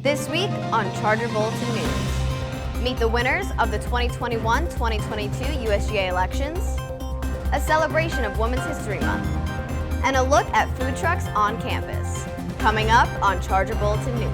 This week on Charger Bulletin News, meet the winners of the 2021-2022 USGA Elections, a celebration of Women's History Month, and a look at food trucks on campus. Coming up on Charger Bulletin News.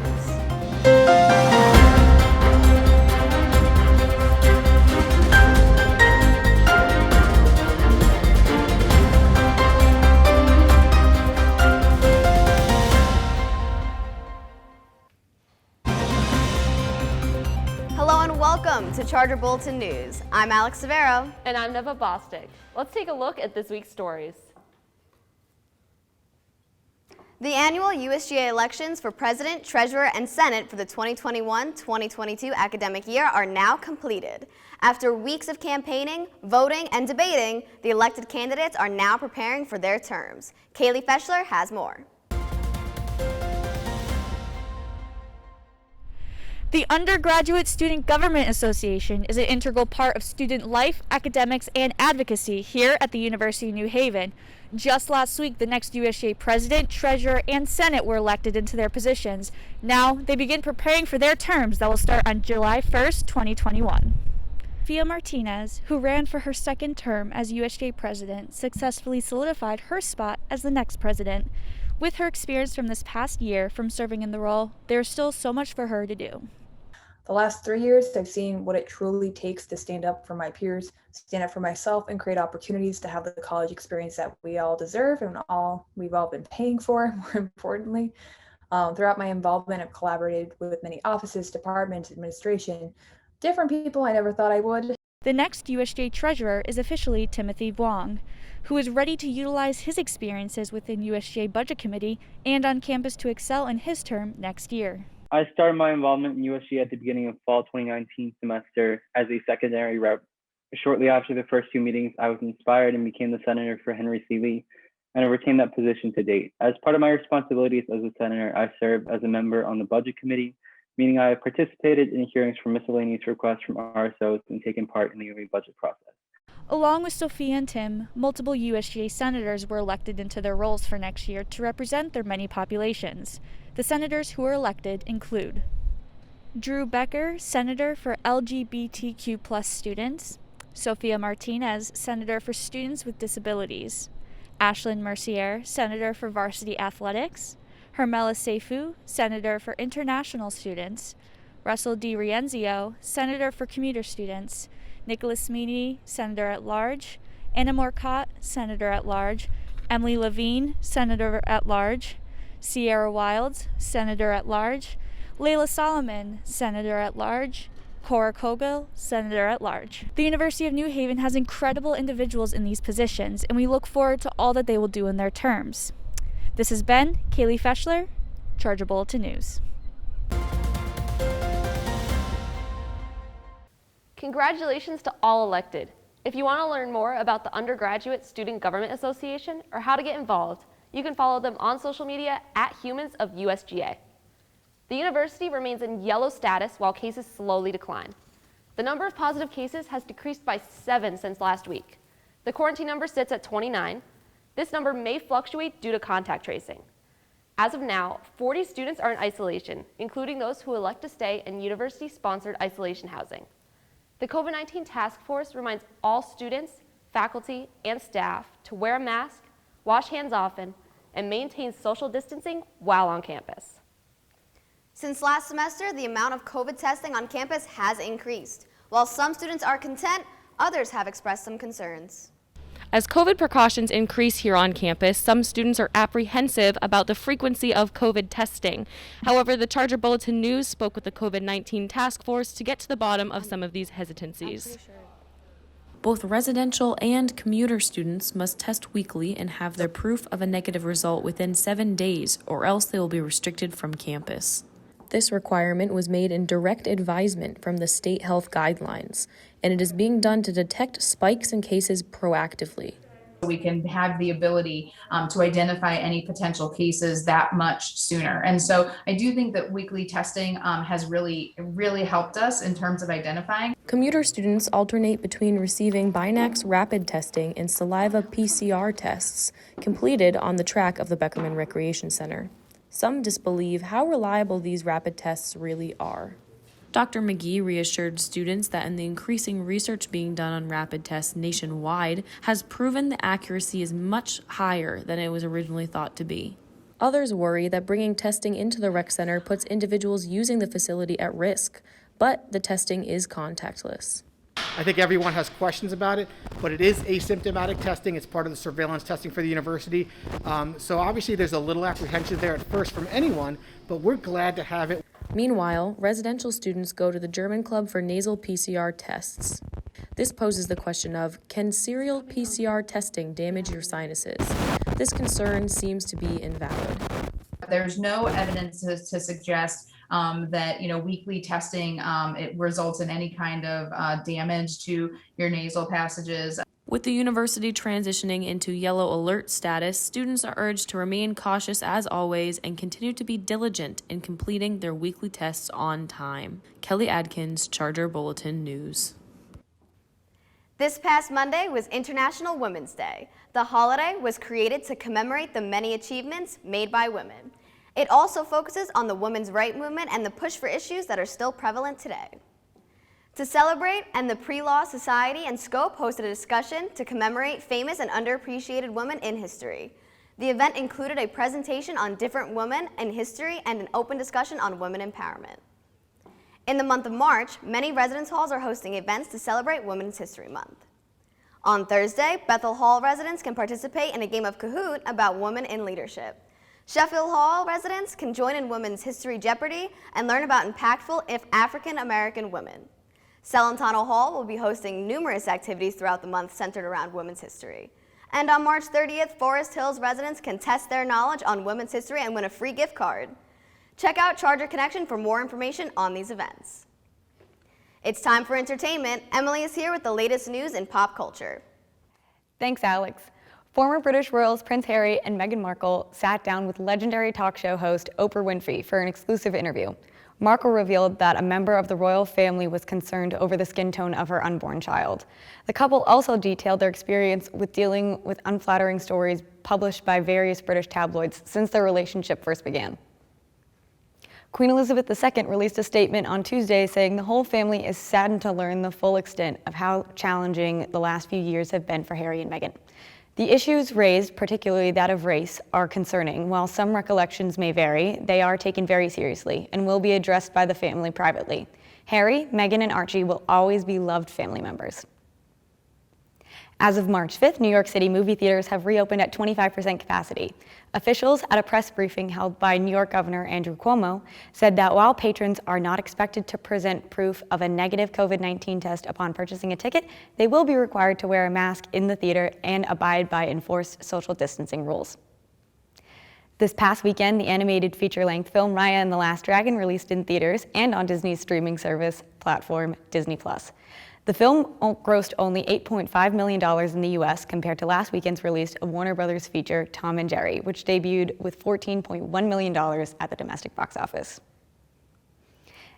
Welcome to Charger Bulletin News. I'm Alex Severo. And I'm Neva Bostic. Let's take a look at this week's stories. The annual USGA elections for President, Treasurer, and Senate for the 2021-2022 academic year are now completed. After weeks of campaigning, voting, and debating, the elected candidates are now preparing for their terms. Kaylee Feshler has more. The Undergraduate Student Government Association is an integral part of student life, academics, and advocacy here at the University of New Haven. Just last week, the next USGA President, Treasurer, and Senate were elected into their positions. Now, they begin preparing for their terms that will start on July 1st, 2021. Sophia Martinez, who ran for her second term as USGA President, successfully solidified her spot as the next president. With her experience from this past year from serving in the role, there is still so much for her to do. The last 3 years, I've seen what it truly takes to stand up for my peers, stand up for myself, and create opportunities to have the college experience that we all deserve and we've all been paying for, more importantly. Throughout my involvement, I've collaborated with many offices, departments, administration, different people I never thought I would. The next USGA Treasurer is officially Timothy Vuong, who is ready to utilize his experiences within USGA Budget Committee and on campus to excel in his term next year. I started my involvement in USGA at the beginning of fall 2019 semester as a secondary rep. Shortly after the first two meetings, I was inspired and became the senator for Henry C. Lee, and I retained that position to date. As part of my responsibilities as a senator, I serve as a member on the Budget Committee, meaning I have participated in hearings for miscellaneous requests from RSOs and taken part in the yearly budget process. Along with Sophia and Tim, multiple USGA senators were elected into their roles for next year to represent their many populations. The senators who were elected include Drew Becker, Senator for LGBTQ+ students, Sophia Martinez, Senator for students with disabilities, Ashlyn Mercier, Senator for varsity athletics, Hermela Seifu, Senator for international students, Russell D. Rienzio, Senator for commuter students, Nicholas Meany, Senator at Large, Anna Morcott, Senator at Large, Emily Levine, Senator at Large, Sierra Wilds, Senator at Large, Layla Solomon, Senator at Large, Cora Kogel, Senator at Large. The University of New Haven has incredible individuals in these positions, and we look forward to all that they will do in their terms. This has been Kaylee Feshler, Charger Bulletin News. Congratulations to all elected. If you want to learn more about the Undergraduate Student Government Association or how to get involved, you can follow them on social media at Humans of USGA. The university remains in yellow status while cases slowly decline. The number of positive cases has decreased by 7 since last week. The quarantine number sits at 29. This number may fluctuate due to contact tracing. As of now, 40 students are in isolation, including those who elect to stay in university-sponsored isolation housing. The COVID-19 task force reminds all students, faculty, and staff to wear a mask, wash hands often, and maintain social distancing while on campus. Since last semester, the amount of COVID testing on campus has increased. While some students are content, others have expressed some concerns. As COVID precautions increase here on campus, some students are apprehensive about the frequency of COVID testing. However, the Charger Bulletin News spoke with the COVID-19 task force to get to the bottom of some of these hesitancies. Both residential and commuter students must test weekly and have their proof of a negative result within 7 days, or else they will be restricted from campus. This requirement was made in direct advisement from the state health guidelines, and it is being done to detect spikes in cases proactively. We can have the ability to identify any potential cases that much sooner. And so I do think that weekly testing has really helped us in terms of identifying. Commuter students alternate between receiving Binax rapid testing and saliva PCR tests completed on the track of the Beckerman Recreation Center. Some disbelieve how reliable these rapid tests really are. Dr. McGee reassured students that in the increasing research being done on rapid tests nationwide has proven the accuracy is much higher than it was originally thought to be. Others worry that bringing testing into the rec center puts individuals using the facility at risk, but the testing is contactless. I think everyone has questions about it, but it is asymptomatic testing. It's part of the surveillance testing for the university. So obviously there's a little apprehension there at first from anyone, but we're glad to have it. Meanwhile, residential students go to the German Club for nasal PCR tests. This poses the question of, can serial PCR testing damage your sinuses? This concern seems to be invalid. There's no evidence to suggest that weekly testing it results in any kind of damage to your nasal passages. With the university transitioning into yellow alert status, students are urged to remain cautious as always and continue to be diligent in completing their weekly tests on time. Kelly Adkins, Charger Bulletin News. This past Monday was International Women's Day. The holiday was created to commemorate the many achievements made by women. It also focuses on the women's rights movement and the push for issues that are still prevalent today. To celebrate, and the Pre-Law Society and Scope hosted a discussion to commemorate famous and underappreciated women in history. The event included a presentation on different women in history and an open discussion on women empowerment. In the month of March, many residence halls are hosting events to celebrate Women's History Month. On Thursday, Bethel Hall residents can participate in a game of Kahoot about women in leadership. Sheffield Hall residents can join in Women's History Jeopardy and learn about impactful African American women. Celentano Hall will be hosting numerous activities throughout the month centered around women's history. And on March 30th, Forest Hills residents can test their knowledge on women's history and win a free gift card. Check out Charger Connection for more information on these events. It's time for entertainment. Emily is here with the latest news in pop culture. Thanks, Alex. Former British royals Prince Harry and Meghan Markle sat down with legendary talk show host Oprah Winfrey for an exclusive interview. Markle revealed that a member of the royal family was concerned over the skin tone of her unborn child. The couple also detailed their experience with dealing with unflattering stories published by various British tabloids since their relationship first began. Queen Elizabeth II released a statement on Tuesday saying the whole family is saddened to learn the full extent of how challenging the last few years have been for Harry and Meghan. The issues raised, particularly that of race, are concerning. While some recollections may vary, they are taken very seriously and will be addressed by the family privately. Harry, Meghan, and Archie will always be loved family members. As of March 5th, New York City movie theaters have reopened at 25% capacity. Officials at a press briefing held by New York Governor Andrew Cuomo said that while patrons are not expected to present proof of a negative COVID-19 test upon purchasing a ticket, they will be required to wear a mask in the theater and abide by enforced social distancing rules. This past weekend, the animated feature-length film Raya and the Last Dragon released in theaters and on Disney's streaming service platform, Disney+. The film grossed only $8.5 million in the U.S. compared to last weekend's release of Warner Brothers feature Tom and Jerry, which debuted with $14.1 million at the domestic box office.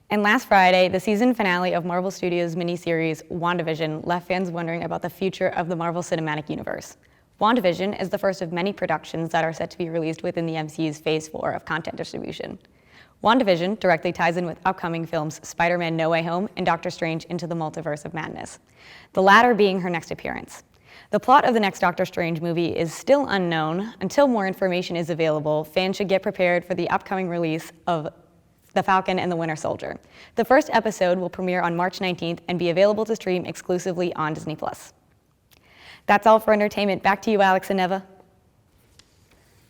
And last Friday, the season finale of Marvel Studios' miniseries WandaVision left fans wondering about the future of the Marvel Cinematic Universe. WandaVision is the first of many productions that are set to be released within the MCU's Phase 4 of content distribution. WandaVision directly ties in with upcoming films Spider-Man No Way Home and Doctor Strange Into the Multiverse of Madness, the latter being her next appearance. The plot of the next Doctor Strange movie is still unknown. Until more information is available, fans should get prepared for the upcoming release of The Falcon and the Winter Soldier. The first episode will premiere on March 19th and be available to stream exclusively on Disney+. That's all for entertainment. Back to you, Alex and Neva.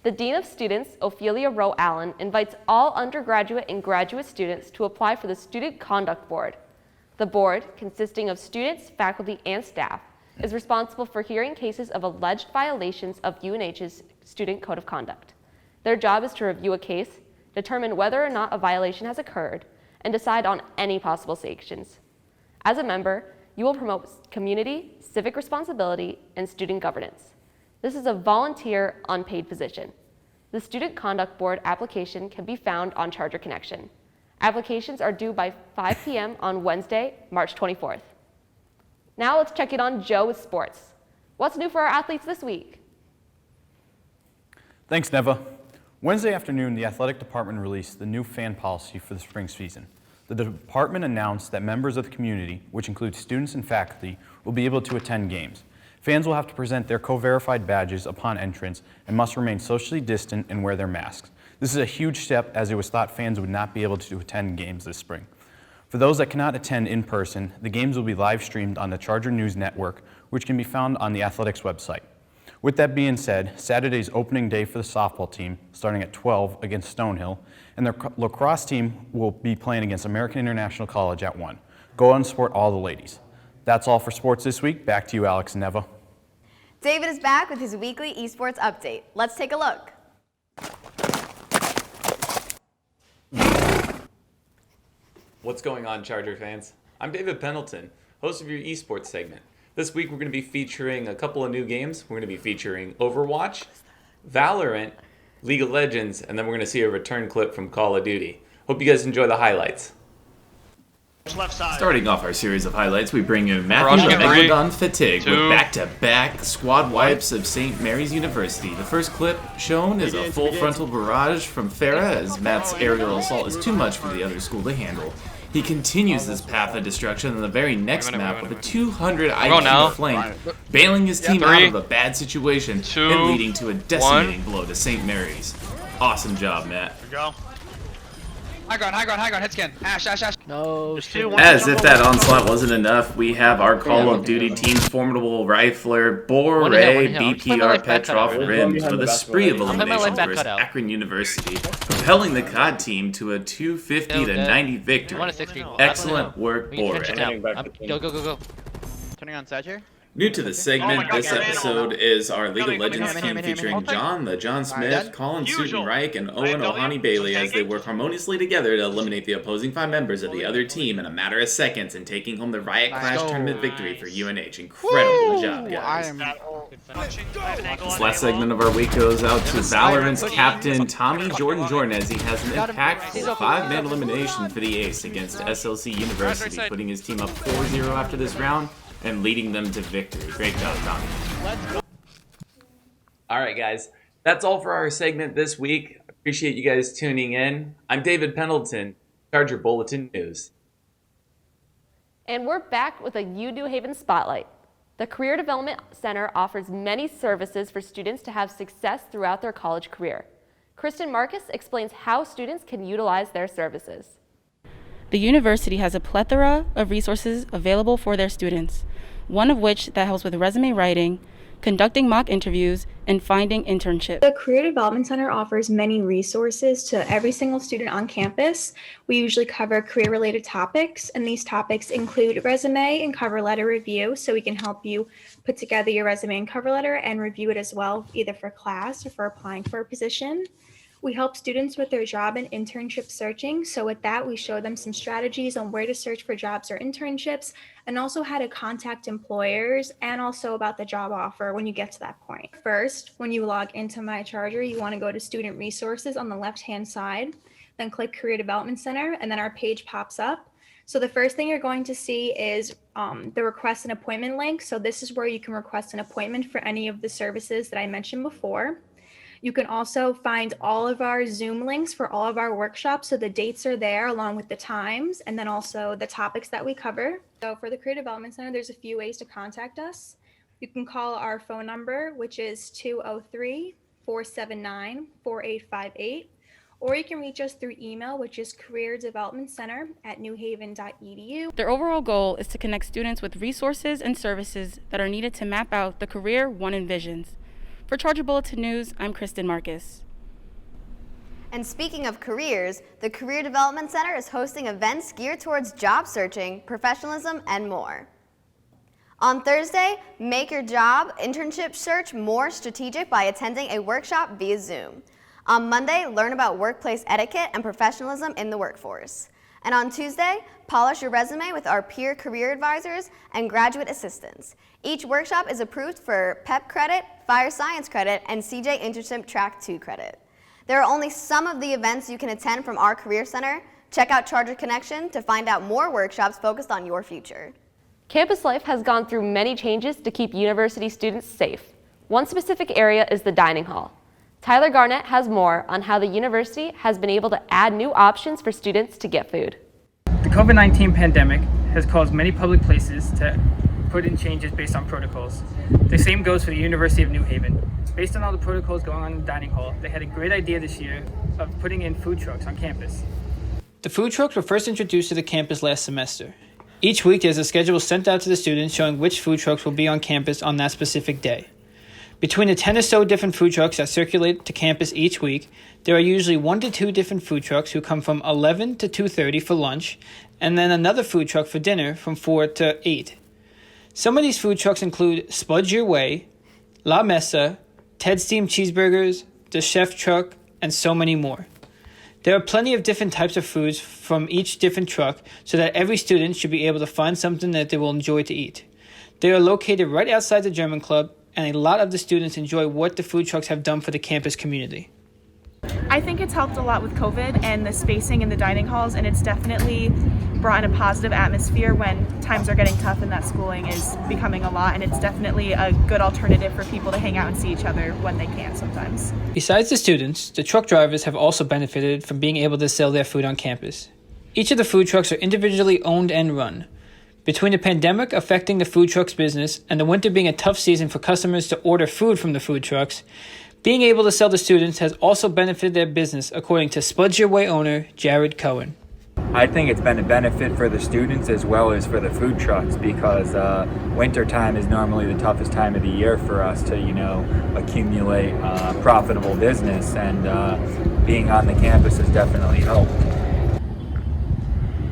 The Dean of Students, Ophelia Rowe Allen, invites all undergraduate and graduate students to apply for the Student Conduct Board. The board, consisting of students, faculty, and staff, is responsible for hearing cases of alleged violations of UNH's Student Code of Conduct. Their job is to review a case, determine whether or not a violation has occurred, and decide on any possible sanctions. As a member, you will promote community, civic responsibility, and student governance. This is a volunteer, unpaid position. The Student Conduct Board application can be found on Charger Connection. Applications are due by 5 p.m. on Wednesday, March 24th. Now let's check in on Joe with sports. What's new for our athletes this week? Thanks, Neva. Wednesday afternoon, the athletic department released the new fan policy for the spring season. The department announced that members of the community, which includes students and faculty, will be able to attend games. Fans will have to present their co-verified badges upon entrance and must remain socially distant and wear their masks. This is a huge step, as it was thought fans would not be able to attend games this spring. For those that cannot attend in person, the games will be live streamed on the Charger News Network, which can be found on the athletics website. With that being said, Saturday's opening day for the softball team, starting at 12 against Stonehill, and their lacrosse team will be playing against American International College at 1. Go out and support all the ladies. That's all for sports this week. Back to you, Alex and Neva. David is back with his weekly esports update. Let's take a look. What's going on, Charger fans? I'm David Pendleton, host of your esports segment. This week we're going to be featuring a couple of new games. We're going to be featuring Overwatch, Valorant, League of Legends, and then we're going to see a return clip from Call of Duty. Hope you guys enjoy the highlights. Starting off our series of highlights, we bring in Matthew Megalodon Fatigue with back-to-back squad wipes of St. Mary's University. The first clip shown is a full frontal barrage from Farah, as Matt's aerial assault is too much for the other school to handle. He continues this path of destruction on the very next map with a 200 IQ flank, bailing his team out of a bad situation and leading to a decimating blow to St. Mary's. Awesome job, Matt. High ground, head scan. Ash. No. As if that onslaught wasn't enough, we have our Call of Duty team's formidable rifler, Bore BPR Petrov Rims with a spree of eliminations versus Akron University, propelling the COD team to a 250-90 victory. Excellent work, Bore. Go. Turning on Sag here. New to the segment, this episode is our League of Legends team featuring John Smith, Colin Sutenreich, and Owen Ohani Bailey as they work harmoniously together to eliminate the opposing 5 members of the other team in a matter of seconds and taking home the Riot Clash tournament victory for UNH. Incredible job, guys. This last segment of our week goes out to Valorant's captain, Tommy Jordan as he has an impactful 5-man elimination for the ace against SLC University, putting his team up 4-0 after this round and leading them to victory. Great job, Tommy. All right, guys. That's all for our segment this week. Appreciate you guys tuning in. I'm David Pendleton, Charger Bulletin News. And we're back with a New Haven Spotlight. The Career Development Center offers many services for students to have success throughout their college career. Kristen Marcus explains how students can utilize their services. The university has a plethora of resources available for their students, one of which that helps with resume writing, conducting mock interviews, and finding internships. The Career Development Center offers many resources to every single student on campus. We usually cover career-related topics, and these topics include resume and cover letter review, so we can help you put together your resume and cover letter and review it as well, either for class or for applying for a position. We help students with their job and internship searching. So with that, we show them some strategies on where to search for jobs or internships, and also how to contact employers, and also about the job offer when you get to that point. First, when you log into My Charger, you want to go to Student Resources on the left-hand side, then click Career Development Center, and then our page pops up. So the first thing you're going to see is the request an appointment link. So this is where you can request an appointment for any of the services that I mentioned before. You can also find all of our Zoom links for all of our workshops. So the dates are there along with the times, and then also the topics that we cover. So for the Career Development Center, there's a few ways to contact us. You can call our phone number, which is 203-479-4858, or you can reach us through email, which is careerdevelopmentcenter@newhaven.edu. Their overall goal is to connect students with resources and services that are needed to map out the career one envisions. For Charger Bulletin News, I'm Kristen Marcus. And speaking of careers, the Career Development Center is hosting events geared towards job searching, professionalism, and more. On Thursday, make your job internship search more strategic by attending a workshop via Zoom. On Monday, learn about workplace etiquette and professionalism in the workforce. And on Tuesday, polish your resume with our peer career advisors and graduate assistants. Each workshop is approved for PEP credit, Fire Science credit, and CJ Internship Track 2 credit. There are only some of the events you can attend from our Career Center. Check out Charger Connection to find out more workshops focused on your future. Campus life has gone through many changes to keep university students safe. One specific area is the dining hall. Tyler Garnett has more on how the university has been able to add new options for students to get food. The COVID-19 pandemic has caused many public places to put in changes based on protocols. The same goes for the University of New Haven. Based on all the protocols going on in the dining hall, they had a great idea this year of putting in food trucks on campus. The food trucks were first introduced to the campus last semester. Each week there's a schedule sent out to the students showing which food trucks will be on campus on that specific day. Between the 10 or so different food trucks that circulate to campus each week, there are usually 1 to 2 different food trucks who come from 11 to 2:30 for lunch, and then another food truck for dinner from 4 to 8. Some of these food trucks include Spudge Your Way, La Mesa, Ted Steam Cheeseburgers, The Chef Truck, and so many more. There are plenty of different types of foods from each different truck so that every student should be able to find something that they will enjoy to eat. They are located right outside the German Club, and a lot of the students enjoy what the food trucks have done for the campus community. I think it's helped a lot with COVID and the spacing in the dining halls, and it's definitely brought in a positive atmosphere when times are getting tough and that schooling is becoming a lot, and it's definitely a good alternative for people to hang out and see each other when they can sometimes. Besides the students, the truck drivers have also benefited from being able to sell their food on campus. Each of the food trucks are individually owned and run. Between the pandemic affecting the food trucks business and the winter being a tough season for customers to order food from the food trucks, being able to sell to students has also benefited their business, according to Spudge Your Way owner Jared Cohen. I think it's been a benefit for the students as well as for the food trucks because winter time is normally the toughest time of the year for us to, accumulate profitable business, and being on the campus has definitely helped.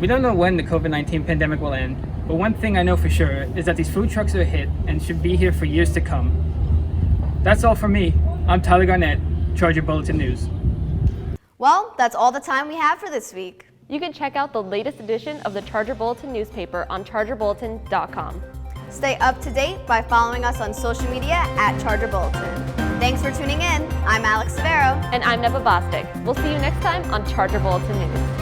We don't know when the COVID-19 pandemic will end, but one thing I know for sure is that these food trucks are a hit and should be here for years to come. That's all from me. I'm Tyler Garnett, Charger Bulletin News. Well, that's all the time we have for this week. You can check out the latest edition of the Charger Bulletin newspaper on chargerbulletin.com. Stay up to date by following us on social media at Charger Bulletin. Thanks for tuning in. I'm Alex Severo. And I'm Neva Bostic. We'll see you next time on Charger Bulletin News.